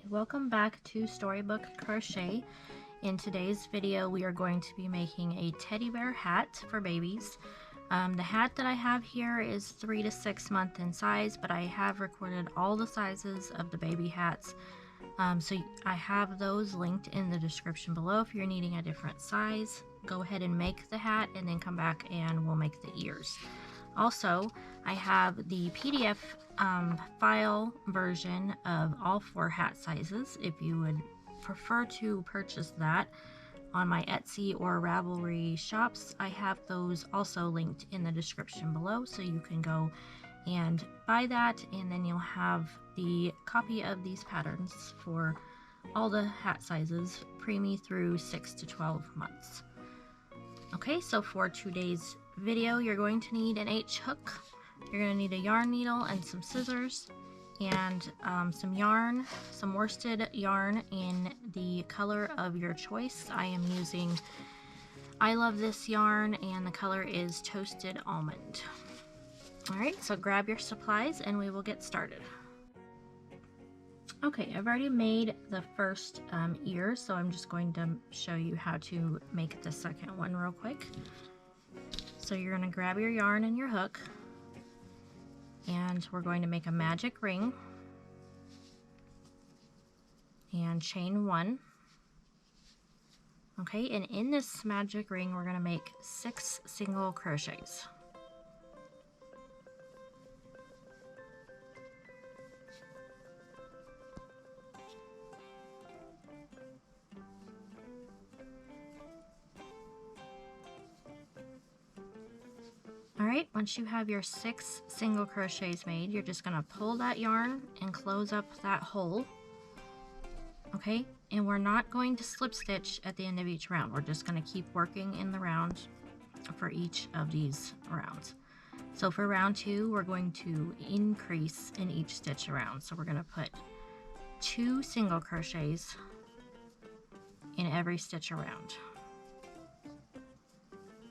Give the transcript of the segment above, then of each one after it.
Welcome back to Storybook Crochet. In today's video we are going to be making a teddy bear hat for babies. The hat that I have here is 3 to 6 months in size, but I have recorded all the sizes of the baby hats. So I have those linked in the description below if you're needing a different size. Go ahead and make the hat and then come back and we'll make the ears. Also, I have the PDF file version of all 4 hat sizes if you would prefer to purchase that on my Etsy or Ravelry shops. I have those also linked in the description below, so you can go and buy that, and then you'll have the copy of these patterns for all the hat sizes, preemie through 6 to 12 months. Okay, so for today's video you're going to need an H hook, you're going to need a yarn needle and some scissors, and some yarn, some worsted yarn in the color of your choice. I am using I Love This yarn and the color is Toasted Almond. Alright, so grab your supplies and we will get started. Okay, I've already made the first ear, so I'm just going to show you how to make the second one real quick. So you're going to grab your yarn and your hook, and we're going to make a magic ring and chain 1. Okay, and in this magic ring we're going to make 6 single crochets. Alright, once you have your 6 single crochets made, you're just going to pull that yarn and close up that hole. Okay, and we're not going to slip stitch at the end of each round. We're just going to keep working in the round for each of these rounds. So for round 2, we're going to increase in each stitch around. So we're going to put 2 single crochets in every stitch around.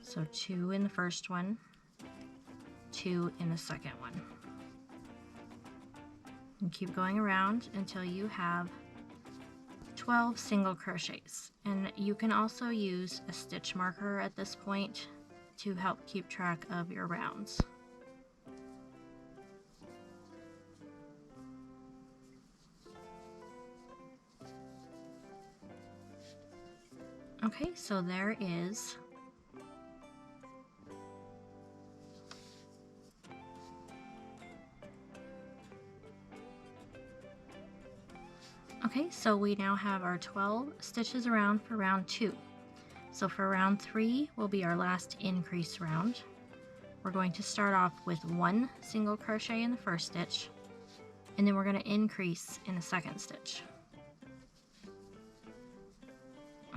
So 2 in the first one, 2 in the second one, and keep going around until you have 12 single crochets. And you can also use a stitch marker at this point to help keep track of your rounds. Okay, so there is Okay, so we now have our 12 stitches around for round 2. So for round 3 will be our last increase round. We're going to start off with 1 single crochet in the first stitch, and then we're going to increase in the second stitch.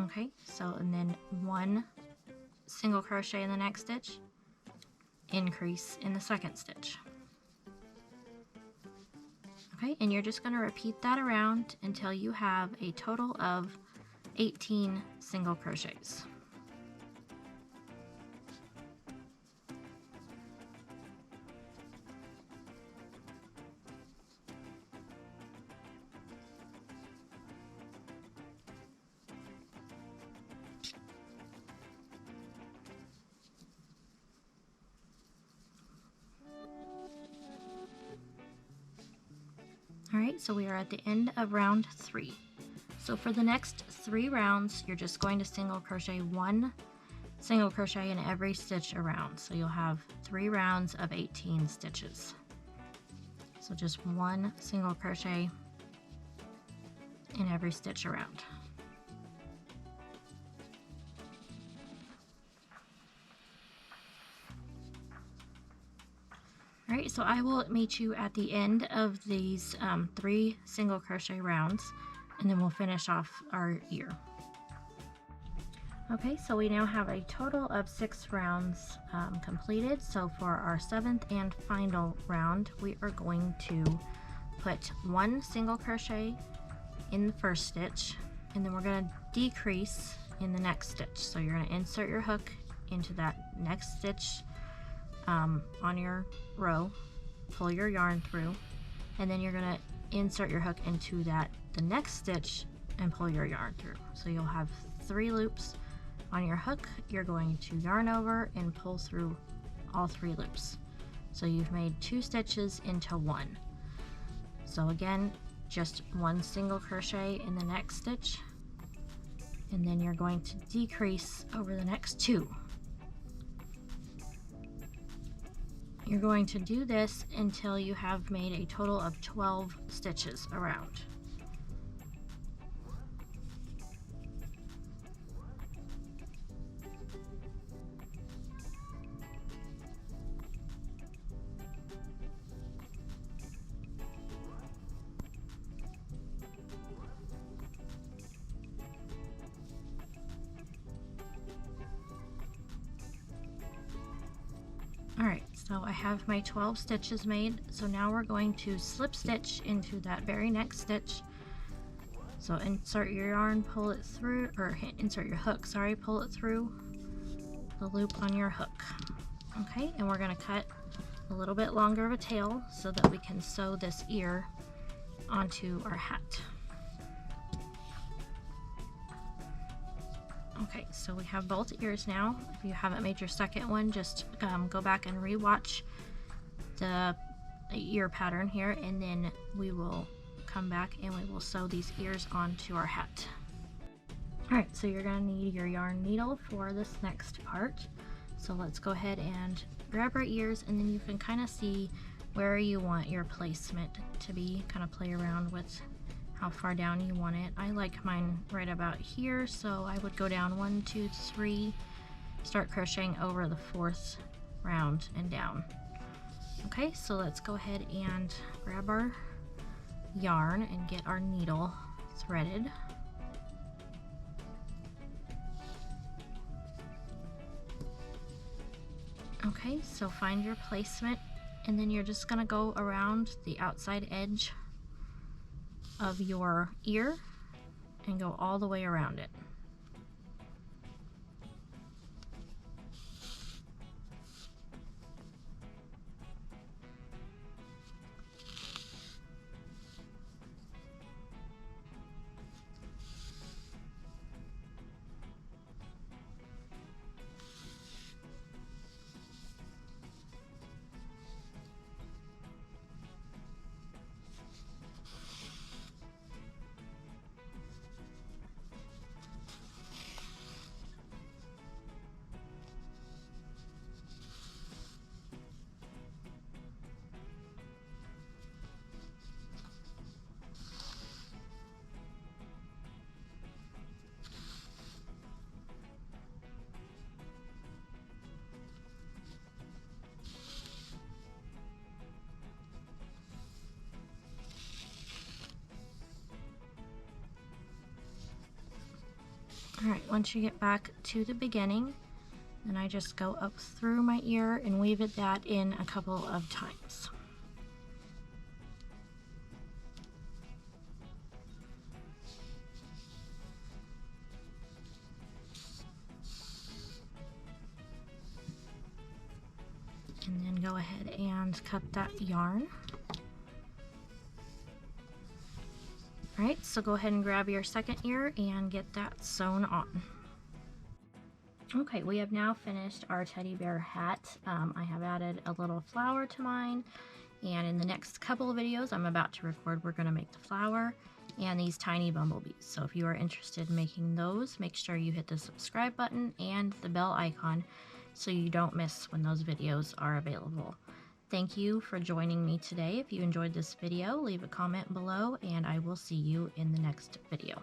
Okay, so and then 1 single crochet in the next stitch, increase in the second stitch. Okay, and you're just going to repeat that around until you have a total of 18 single crochets. Alright, so we are at the end of round 3. So for the next 3 rounds, you're just going to single crochet 1 single crochet in every stitch around. So you'll have 3 rounds of 18 stitches. So just 1 single crochet in every stitch around. Alright, so I will meet you at the end of these 3 single crochet rounds, and then we'll finish off our ear. Okay, so we now have a total of 6 rounds completed. So for our 7th and final round, we are going to put 1 single crochet in the first stitch, and then we're going to decrease in the next stitch. So you're going to insert your hook into that next stitch on your row, pull your yarn through, and then you're going to insert your hook into the next stitch and pull your yarn through. So you'll have 3 loops on your hook. You're going to yarn over and pull through all 3 loops. So you've made 2 stitches into 1. So again, just 1 single crochet in the next stitch, and then you're going to decrease over the next 2. You're going to do this until you have made a total of 12 stitches around. Alright, so I have my 12 stitches made, so now we're going to slip stitch into that very next stitch. So insert your yarn, pull it through, or insert your hook, sorry, pull it through the loop on your hook. Okay, and we're going to cut a little bit longer of a tail so that we can sew this ear onto our hat. Okay, so we have both ears now. If you haven't made your second one, just go back and re-watch the ear pattern here, and then we will come back and we will sew these ears onto our hat. Alright, so you're going to need your yarn needle for this next part. So let's go ahead and grab our ears, and then you can kind of see where you want your placement to be, kind of play around with how far down you want it. I like mine right about here, so I would go down 1, 2, 3, start crocheting over the 4th round and down. Okay, so let's go ahead and grab our yarn and get our needle threaded. Okay, so find your placement, and then you're just gonna go around the outside edge of your ear and go all the way around it. Alright, once you get back to the beginning, then I just go up through my ear and weave it that in a couple of times. And then go ahead and cut that yarn. Alright, so go ahead and grab your second ear and get that sewn on. Okay, we have now finished our teddy bear hat. I have added a little flower to mine, and in the next couple of videos I'm about to record, we're going to make the flower and these tiny bumblebees. So if you are interested in making those, make sure you hit the subscribe button and the bell icon so you don't miss when those videos are available. Thank you for joining me today. If you enjoyed this video, leave a comment below, and I will see you in the next video.